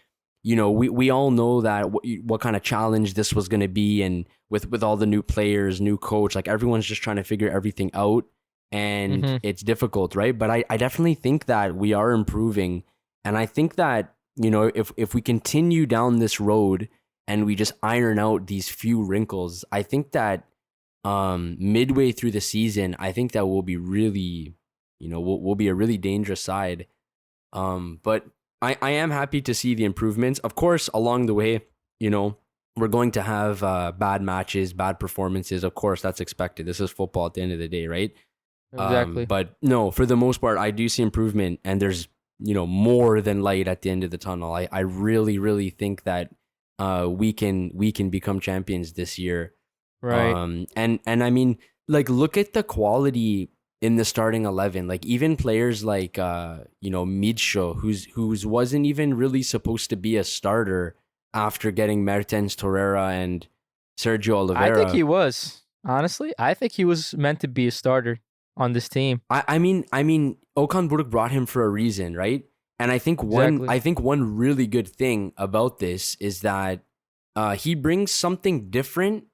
we all know that what kind of challenge this was going to be, and with all the new players, new coach, like everyone's just trying to figure everything out, and it's difficult, right? But I definitely think that we are improving, and I think that if we continue down this road and we just iron out these few wrinkles, I think that midway through the season, I think that we'll be really, we'll be a really dangerous side. But I am happy to see the improvements. Of course, along the way, we're going to have bad matches, bad performances. Of course, that's expected. This is football at the end of the day, right? Exactly. But no, for the most part, I do see improvement, and there's, more than light at the end of the tunnel. I really, really think that we can become champions this year. Right. And I mean, like, look at the quality in the starting 11. Like, even players like Midsho, who's wasn't even really supposed to be a starter after getting Mertens, Torreira, and Sergio Oliveira. I think he was. Honestly, I think he was meant to be a starter on this team. I mean, Okan Buruk brought him for a reason, right? And I think one really good thing about this is that he brings something different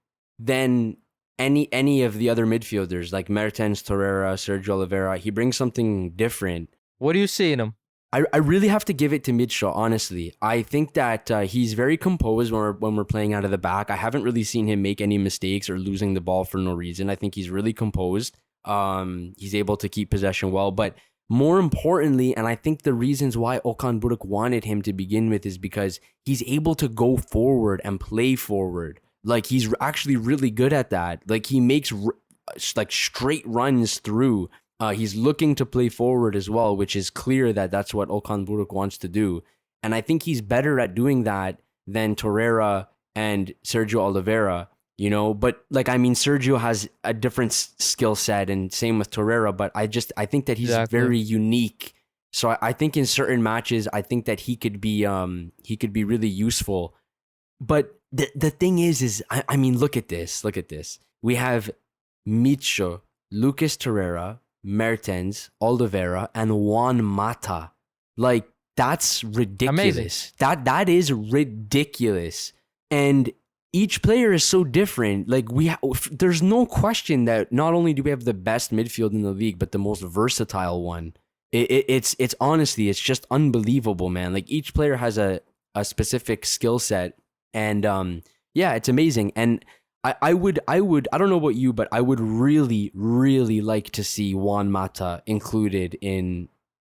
than any of the other midfielders, like Mertens, Torreira, Sergio Oliveira. He brings something different. What do you see in him? I really have to give it to Midshaw, honestly. I think that he's very composed when we're playing out of the back. I haven't really seen him make any mistakes or losing the ball for no reason. I think he's really composed. He's able to keep possession well. But more importantly, and I think the reasons why Okan Buruk wanted him to begin with is because he's able to go forward and play forward. Like, he's actually really good at that. Like, he makes like straight runs through. He's looking to play forward as well, which is clear that that's what Okan Buruk wants to do. And I think he's better at doing that than Torreira and Sergio Oliveira, But, like, I mean, Sergio has a different skill set, and same with Torreira, but I think that he's very unique. So I think in certain matches, I think that he could be really useful. But the thing is I mean, look at this. We have Micho, Lucas Torreira, Mertens, Oliveira, and Juan Mata. Like, that's ridiculous. Amazing. That is ridiculous. And each player is so different. Like, there's no question that not only do we have the best midfield in the league, but the most versatile one. It's honestly, it's just unbelievable, man. Like, each player has a specific skill set. And yeah, it's amazing. And I don't know about you, but I would really, really like to see Juan Mata included in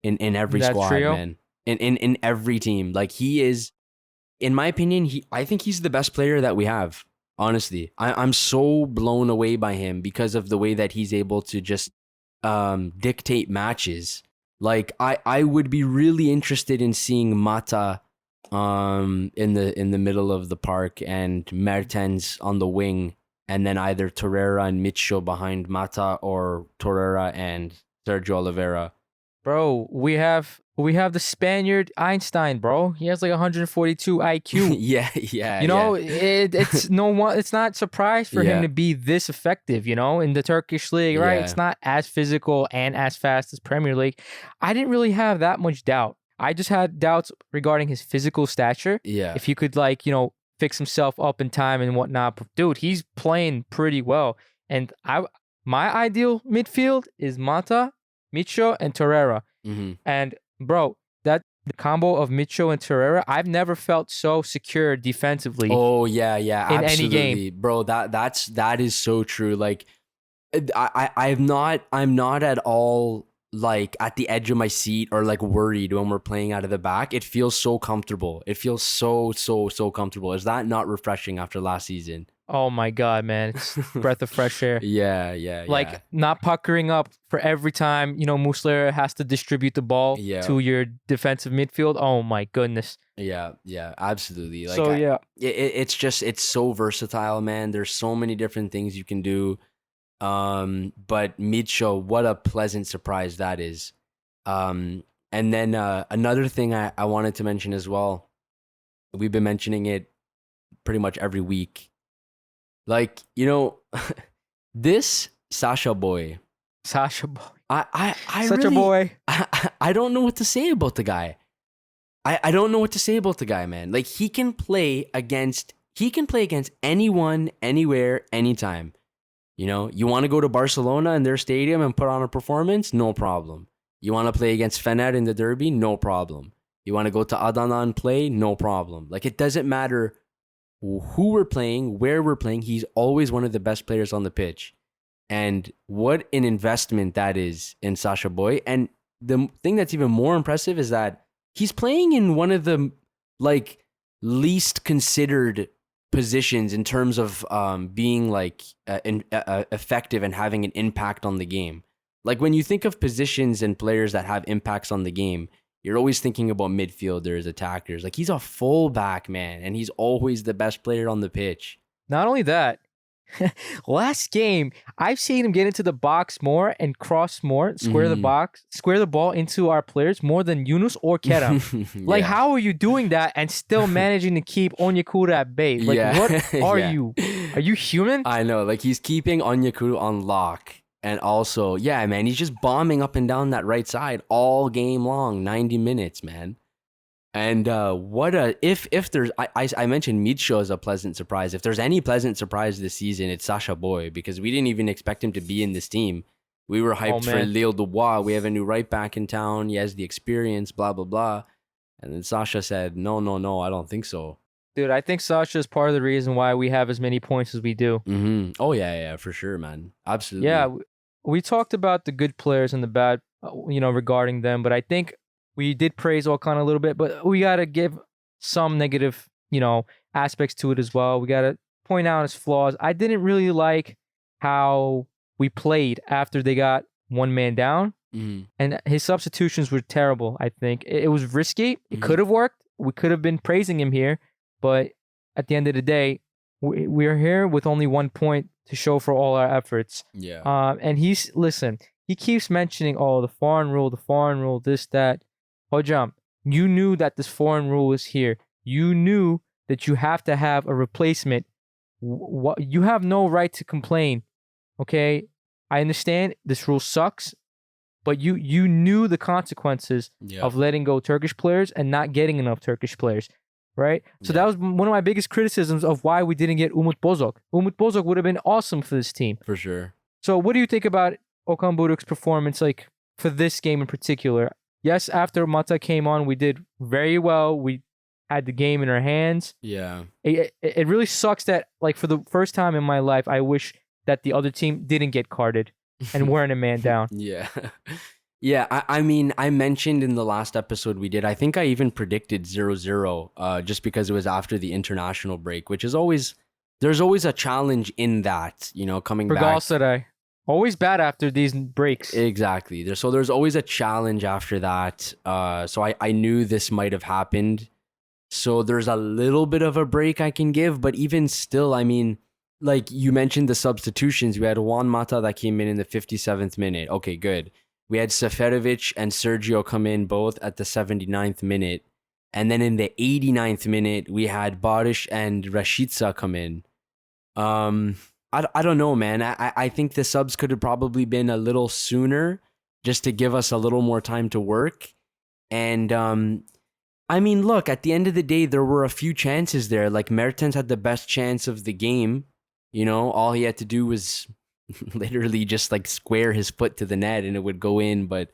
every squad, trio? man. In every team. Like, he is, in my opinion, I think he's the best player that we have. Honestly, I'm so blown away by him because of the way that he's able to just dictate matches. Like, I would be really interested in seeing Mata in the middle of the park and Mertens on the wing, and then either Torreira and Micho behind Mata, or Torreira and Sergio Oliveira. Bro, we have the Spaniard Einstein, bro. He has like 142 IQ. yeah. It's not surprise for him to be this effective, in the Turkish league, right? Yeah. It's not as physical and as fast as Premier League. I didn't really have that much doubt. I just had doubts regarding his physical stature. Yeah. If he could, fix himself up in time and whatnot. But dude, he's playing pretty well. And my ideal midfield is Mata, Micho, and Torreira. Mm-hmm. And bro, the combo of Micho and Torreira, I've never felt so secure defensively. Oh yeah, in absolutely, any game, bro. That is so true. Like, I'm not at all like at the edge of my seat or like worried when we're playing out of the back. It feels so comfortable. It feels so comfortable. Is that not refreshing after last season? Oh my God, man. It's breath of fresh air. Yeah. Like, not puckering up for every time, Muslera has to distribute the ball to your defensive midfield. Oh my goodness. Yeah, absolutely. Like, so, yeah. It's so versatile, man. There's so many different things you can do. But Micho, what a pleasant surprise that is. And then another thing I wanted to mention as well, we've been mentioning it pretty much every week. Like, this Sasha boy. Sasha boy. I Such really, a boy. I don't know what to say about the guy. I don't know what to say about the guy, man. Like, he can play against anyone, anywhere, anytime. You want to go to Barcelona and their stadium and put on a performance? No problem. You want to play against Fener in the derby? No problem. You want to go to Adana and play? No problem. Like, it doesn't matter who we're playing, where we're playing. He's always one of the best players on the pitch. And what an investment that is in Sasha Boy. And the thing that's even more impressive is that he's playing in one of the least considered positions in terms of being effective and having an impact on the game. Like, when you think of positions and players that have impacts on the game, you're always thinking about midfielders, attackers. Like, he's a fullback, man, and he's always the best player on the pitch. Not only that, last game, I've seen him get into the box more and cross more, square the ball into our players more than Yunus or Kerem. Like, how are you doing that and still managing to keep Onyekuru at bay? Like, what are you? Are you human? I know. Like, he's keeping Onyekuru on lock. And also, man, he's just bombing up and down that right side all game long, 90 minutes, man. And if there's, I mentioned Micho as a pleasant surprise. If there's any pleasant surprise this season, it's Sasha Boy, because we didn't even expect him to be in this team. We were hyped for Lille Dubois. We have a new right back in town. He has the experience, blah, blah, blah. And then Sasha said, no, I don't think so. Dude, I think Sasha is part of the reason why we have as many points as we do. Mm-hmm. Oh, yeah, for sure, man. Absolutely. Yeah, we talked about the good players and the bad, regarding them, but I think we did praise Okan a little bit, but we got to give some negative, aspects to it as well. We got to point out his flaws. I didn't really like how we played after they got one man down, and his substitutions were terrible, I think. It was risky. It could have worked. We could have been praising him here, but at the end of the day, we're here with only 1 point to show for all our efforts. Yeah. And he keeps mentioning, the foreign rule, this, that. Hojam, you knew that this foreign rule was here. You knew that you have to have a replacement. You have no right to complain, okay? I understand this rule sucks, but you knew the consequences of letting go Turkish players and not getting enough Turkish players, right? So that was one of my biggest criticisms of why we didn't get Umut Bozok. Umut Bozok would have been awesome for this team. For sure. So what do you think about Okan Buruk's performance, like, for this game in particular? Yes, after Mata came on, we did very well. We had the game in our hands. Yeah. It really sucks that, like, for the first time in my life, I wish that the other team didn't get carded and weren't a man down. Yeah. Yeah, I mean, I mentioned in the last episode we did, I think I even predicted 0-0 just because it was after the international break, which is there's always a challenge in that, coming back. For Galatasaray. Always bad after these breaks. Exactly. So there's always a challenge after that. So I knew this might have happened. So there's a little bit of a break I can give, but even still, I mean, like you mentioned the substitutions. We had Juan Mata that came in the 57th minute. Okay, good. We had Seferovic and Sergio come in both at the 79th minute. And then in the 89th minute, we had Barish and Rashica come in. I don't know, man. I think the subs could have probably been a little sooner just to give us a little more time to work. And I mean, look, at the end of the day, there were a few chances there. Like, Mertens had the best chance of the game. All he had to do was literally just like square his foot to the net and it would go in. But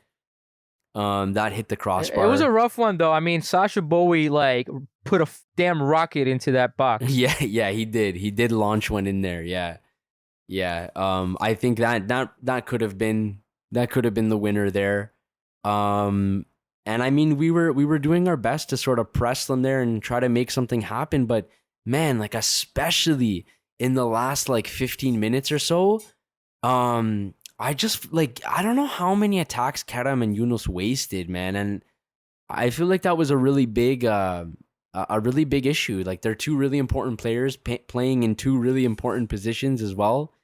that hit the crossbar. It was a rough one, though. I mean, Sasha Bowie, like, put a damn rocket into that box. Yeah, he did. He did launch one in there. Yeah. I think that could have been the winner there. And I mean, we were doing our best to sort of press them there and try to make something happen. But man, like, especially in the last like 15 minutes or so, I just, like, I don't know how many attacks Kerem and Yunus wasted, man. And I feel like that was a really big issue. Like, they're two really important players playing in two really important positions as well.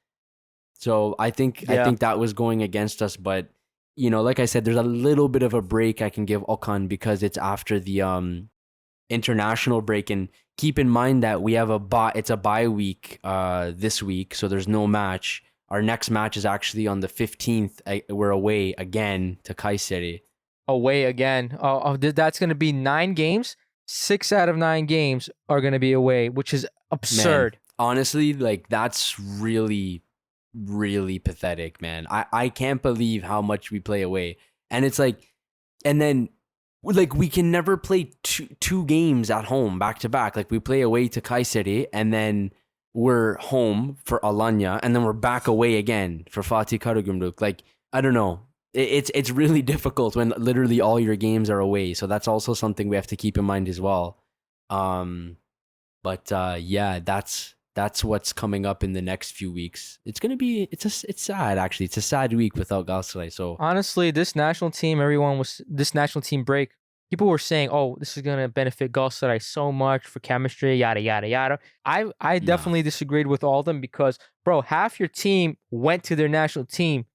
So I think that was going against us. But like I said, there's a little bit of a break I can give Okan because it's after the international break. And keep in mind that we have it's a bye week this week, so there's no match. Our next match is actually on the 15th. We're away again to Kayseri. Away again. That's going to be 9 games. 6 out of 9 games are going to be away, which is absurd. Man, honestly, like that's really, really pathetic, man. I can't believe how much we play away. And it's like, and then like we can never play two games at home back to back. Like we play away to Kayseri and then we're home for Alanya and then we're back away again for Fatih Karagümrük. Like, I don't know. It's really difficult when literally all your games are away. So that's also something we have to keep in mind as well. But yeah, that's what's coming up in the next few weeks. It's gonna be it's sad actually. It's a sad week without Galatasaray. So honestly, this national team break, people were saying, "Oh, this is gonna benefit Galatasaray so much for chemistry, yada yada yada." I definitely disagreed with all of them because, bro, half your team went to their national team.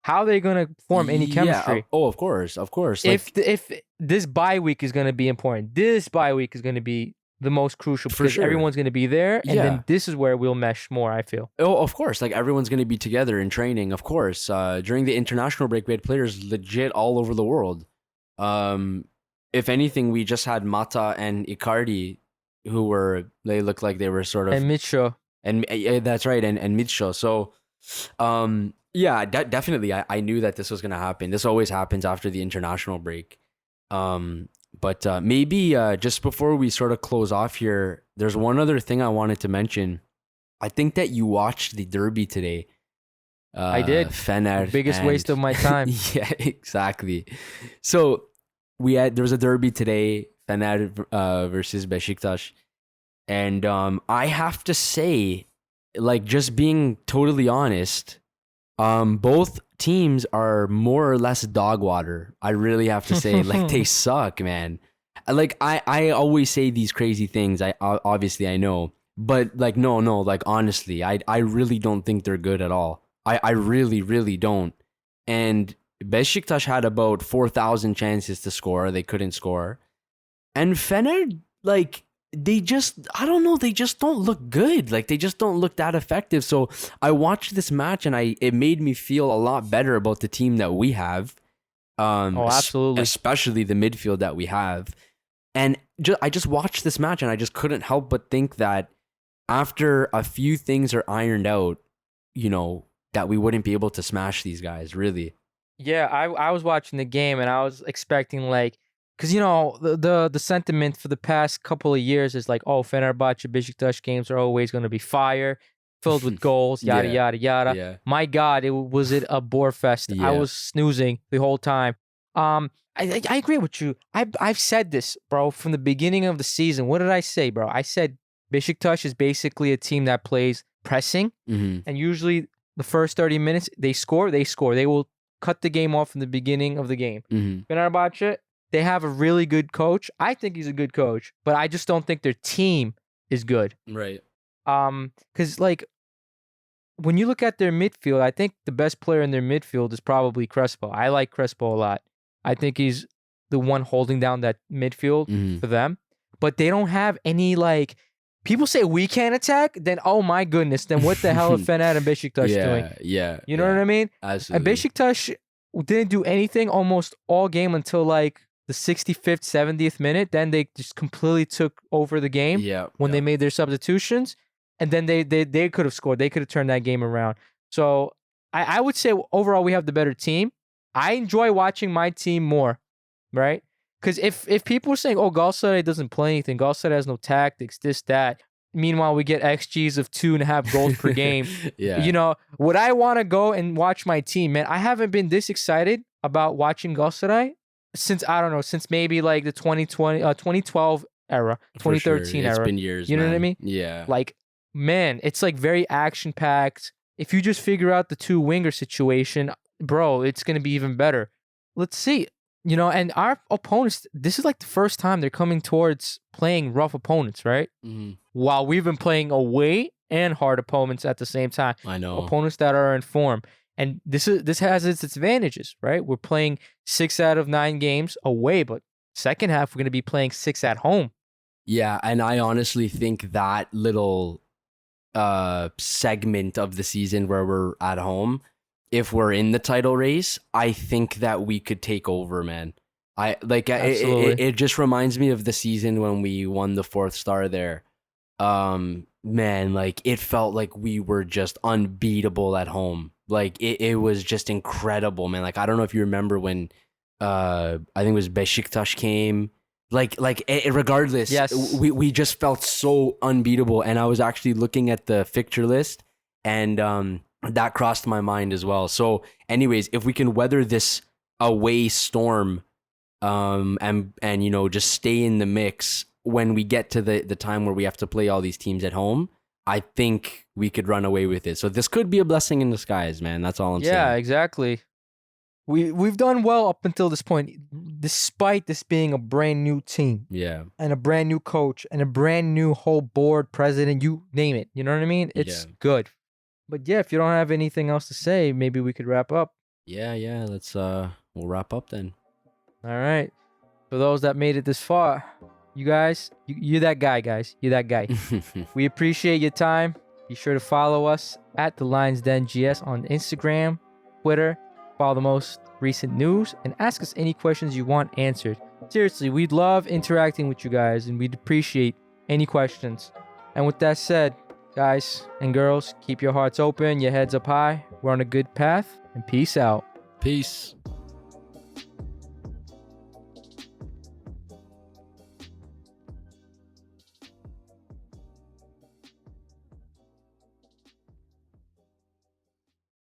How are they gonna form any chemistry? Yeah. Oh, of course. If this bye week is gonna be important, this bye week is gonna be the most crucial because everyone's going to be there. And then this is where we'll mesh more, I feel. Oh, of course. Like everyone's going to be together in training, of course. During the international break, we had players legit all over the world. If anything, we just had Mata and Icardi they looked like they were sort of... And Mitcho. And that's right. And Mitcho. So, yeah, definitely. I knew that this was going to happen. This always happens after the international break. But maybe just before we sort of close off here, there's one other thing I wanted to mention. I think that you watched the derby today. I did. Fener. Biggest waste of my time. Yeah, exactly. So there was a derby today, Fener versus Beşiktaş. And I have to say, like just being totally honest, both teams are more or less dog water. I really have to say, like they suck, man. Like I always say these crazy things. Obviously I know, but like no, like honestly, I really don't think they're good at all. I really, really don't. And Beşiktaş had about 4,000 chances to score. They couldn't score. And Fener, like they just don't look good. Like they just don't look that effective. So I watched this match and it made me feel a lot better about the team that we have. Absolutely. Especially the midfield that we have. And I just watched this match and I just couldn't help but think that after a few things are ironed out, that we wouldn't be able to smash these guys, really. Yeah, I was watching the game and I was expecting because the sentiment for the past couple of years is like, oh, Fenerbahçe, Beşiktaş games are always going to be fire, filled with goals, yada yada yada. Yeah. My God, was it a bore fest? Yeah. I was snoozing the whole time. I agree with you. I've said this, bro, from the beginning of the season. What did I say, bro? I said Beşiktaş is basically a team that plays pressing, and usually the first 30 minutes they score. They will cut the game off in the beginning of the game. Fenerbahçe, they have a really good coach. I think he's a good coach, but I just don't think their team is good. Right. Because when you look at their midfield, I think the best player in their midfield is probably Crespo. I like Crespo a lot. I think he's the one holding down that midfield for them. But they don't have any people say we can't attack, then oh my goodness, then what the hell are Fener and Beşiktaş doing? Yeah. You know what I mean? Absolutely. And Beşiktaş didn't do anything almost all game until the 65th, 70th minute. Then they just completely took over the game when they made their substitutions. And then they could have scored. They could have turned that game around. So I would say overall we have the better team. I enjoy watching my team more, right? Because if people are saying, oh, Galatasaray doesn't play anything, Galatasaray has no tactics, this, that. Meanwhile, we get XGs of 2.5 goals per game. Yeah. Would I want to go and watch my team, man? I haven't been this excited about watching Galatasaray since maybe the 2012 era, 2013 era. It's been years. You know what I mean? Yeah. Man, it's very action packed. If you just figure out the two winger situation, bro, it's gonna be even better. Let's see. And our opponents, this is the first time they're coming towards playing rough opponents, right? While we've been playing away and hard opponents at the same time. I know. Opponents that are in form. And this has its advantages, right? We're playing 6 out of 9 games away, but second half we're going to be playing 6 at home. Yeah, and I honestly think that little segment of the season where we're at home, if we're in the title race, I think that we could take over, man. It just reminds me of the season when we won the 4th star there. Man, like it felt like we were just unbeatable at home. Like it was just incredible, man. Like I don't know if you remember when I think it was Beşiktaş came. Regardless, yes. we just felt so unbeatable. And I was actually looking at the fixture list, and that crossed my mind as well. So, anyways, if we can weather this away storm, and you know, just stay in the mix when we get to the time where we have to play all these teams at home, I think we could run away with it. So this could be a blessing in disguise, man. That's all I'm saying. Yeah, exactly. We've done well up until this point, despite this being a brand new team. Yeah. And a brand new coach and a brand new whole board, president, you name it. You know what I mean? It's good. But yeah, if you don't have anything else to say, maybe we could wrap up. Yeah. Let's we'll wrap up then. All right. For those that made it this far, you guys, you're that guy, guys. You're that guy. We appreciate your time. Be sure to follow us at The Lions Den GS on Instagram, Twitter. Follow the most recent news and ask us any questions you want answered. Seriously, we'd love interacting with you guys and we'd appreciate any questions. And with that said, guys and girls, keep your hearts open, your heads up high. We're on a good path, and peace out. Peace.